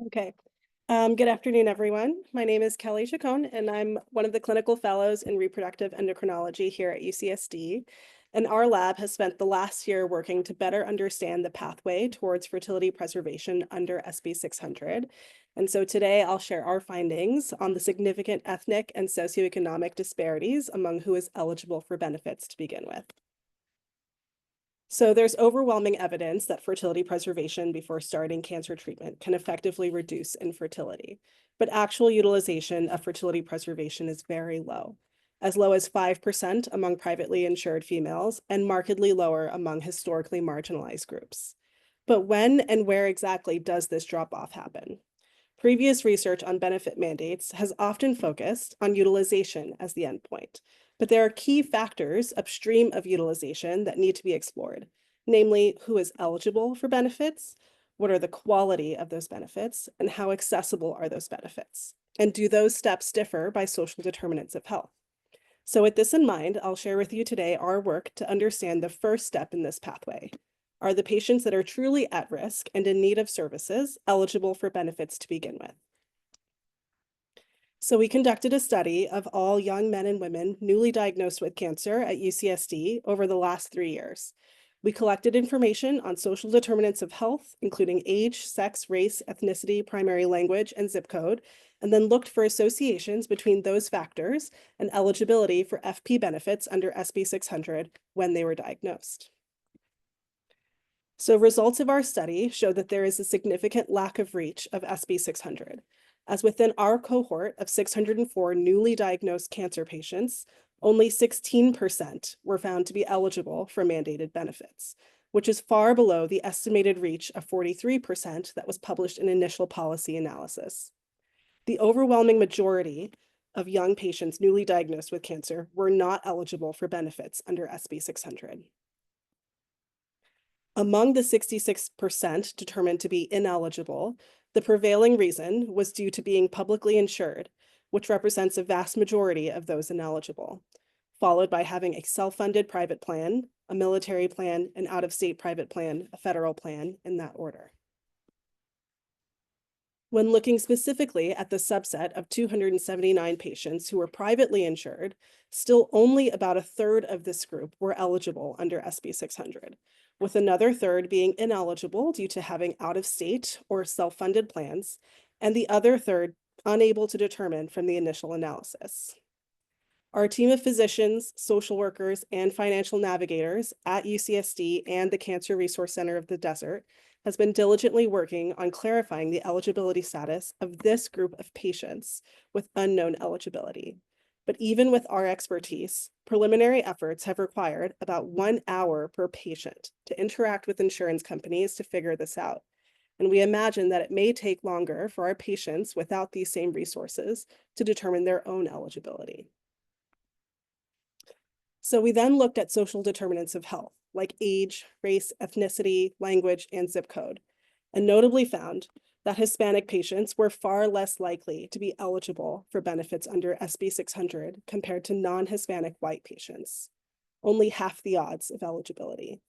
Okay. Good afternoon, everyone. My name is Kelly Chacon, and I'm one of the clinical fellows in reproductive endocrinology here at UCSD. And our lab has spent the last year working to better understand the pathway towards fertility preservation under SB 600. And so today I'll share our findings on the significant ethnic and socioeconomic disparities among who is eligible for benefits to begin with. So there's overwhelming evidence that fertility preservation before starting cancer treatment can effectively reduce infertility, but actual utilization of fertility preservation is very low as 5% among privately insured females and markedly lower among historically marginalized groups. But when and where exactly does this drop-off happen? Previous research on benefit mandates has often focused on utilization as the endpoint, but there are key factors upstream of utilization that need to be explored, namely who is eligible for benefits, what are the quality of those benefits, and how accessible are those benefits? And do those steps differ by social determinants of health? So with this in mind, I'll share with you today our work to understand the first step in this pathway. Are the patients that are truly at risk and in need of services eligible for benefits to begin with? So we conducted a study of all young men and women newly diagnosed with cancer at UCSD over the last 3 years. We collected information on social determinants of health, including age, sex, race, ethnicity, primary language, and zip code, and then looked for associations between those factors and eligibility for FP benefits under SB 600 when they were diagnosed. So results of our study show that there is a significant lack of reach of SB 600, as within our cohort of 604 newly diagnosed cancer patients, only 16% were found to be eligible for mandated benefits, which is far below the estimated reach of 43% that was published in initial policy analysis. The overwhelming majority of young patients newly diagnosed with cancer were not eligible for benefits under SB 600. Among the 66% determined to be ineligible, the prevailing reason was due to being publicly insured, which represents a vast majority of those ineligible, followed by having a self-funded private plan, a military plan, an out-of-state private plan, a federal plan, in that order. When looking specifically at the subset of 279 patients who were privately insured, still only about a third of this group were eligible under SB 600, with another third being ineligible due to having out-of-state or self-funded plans, and the other third unable to determine from the initial analysis. Our team of physicians, social workers, and financial navigators at UCSD and the Cancer Resource Center of the Desert has been diligently working on clarifying the eligibility status of this group of patients with unknown eligibility. But even with our expertise, preliminary efforts have required about 1 hour per patient to interact with insurance companies to figure this out. And we imagine that it may take longer for our patients without these same resources to determine their own eligibility. So we then looked at social determinants of health, like age, race, ethnicity, language, and zip code, and notably found that Hispanic patients were far less likely to be eligible for benefits under SB 600 compared to non-Hispanic white patients, only half the odds of eligibility.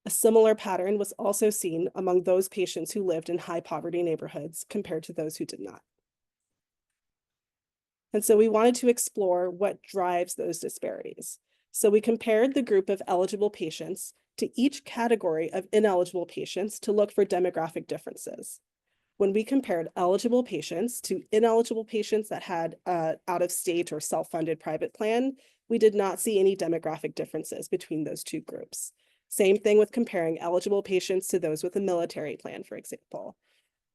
A similar pattern was also seen among those patients who lived in high poverty neighborhoods compared to those who did not. And so we wanted to explore what drives those disparities. So we compared the group of eligible patients to each category of ineligible patients to look for demographic differences. When we compared eligible patients to ineligible patients that had an out-of-state or self-funded private plan, we did not see any demographic differences between those two groups. Same thing with comparing eligible patients to those with a military plan, for example.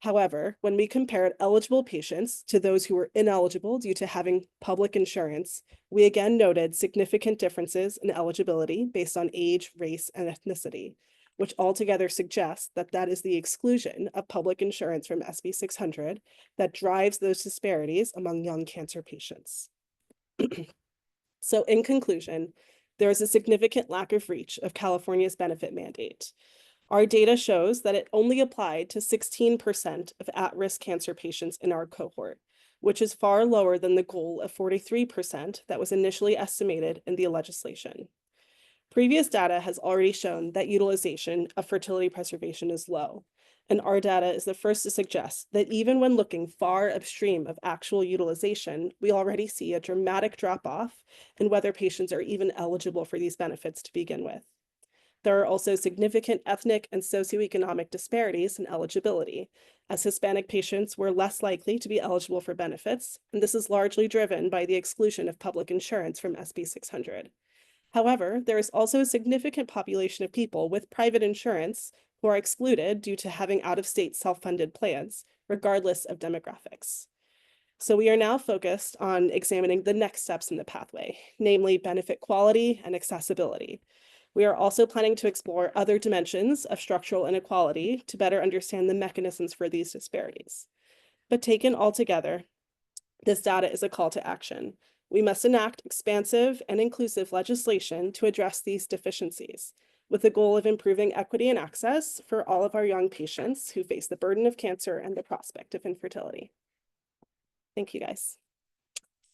However, when we compared eligible patients to those who were ineligible due to having public insurance, we again noted significant differences in eligibility based on age, race, and ethnicity, which altogether suggests that that is the exclusion of public insurance from SB 600 that drives those disparities among young cancer patients. So in conclusion, there is a significant lack of reach of California's benefit mandate. Our data shows that it only applied to 16% of at-risk cancer patients in our cohort, which is far lower than the goal of 43% that was initially estimated in the legislation. Previous data has already shown that utilization of fertility preservation is low, And our data is the first to suggest that even when looking far upstream of actual utilization, we already see a dramatic drop-off in whether patients are even eligible for these benefits to begin with. There are also significant ethnic and socioeconomic disparities in eligibility, as Hispanic patients were less likely to be eligible for benefits, and this is largely driven by the exclusion of public insurance from SB 600. However, there is also a significant population of people with private insurance who are excluded due to having out-of-state self-funded plans, regardless of demographics. So we are now focused on examining the next steps in the pathway, namely benefit quality and accessibility. We are also planning to explore other dimensions of structural inequality to better understand the mechanisms for these disparities. But taken all together, this data is a call to action. We must enact expansive and inclusive legislation to address these deficiencies, with the goal of improving equity and access for all of our young patients who face the burden of cancer and the prospect of infertility. Thank you, guys.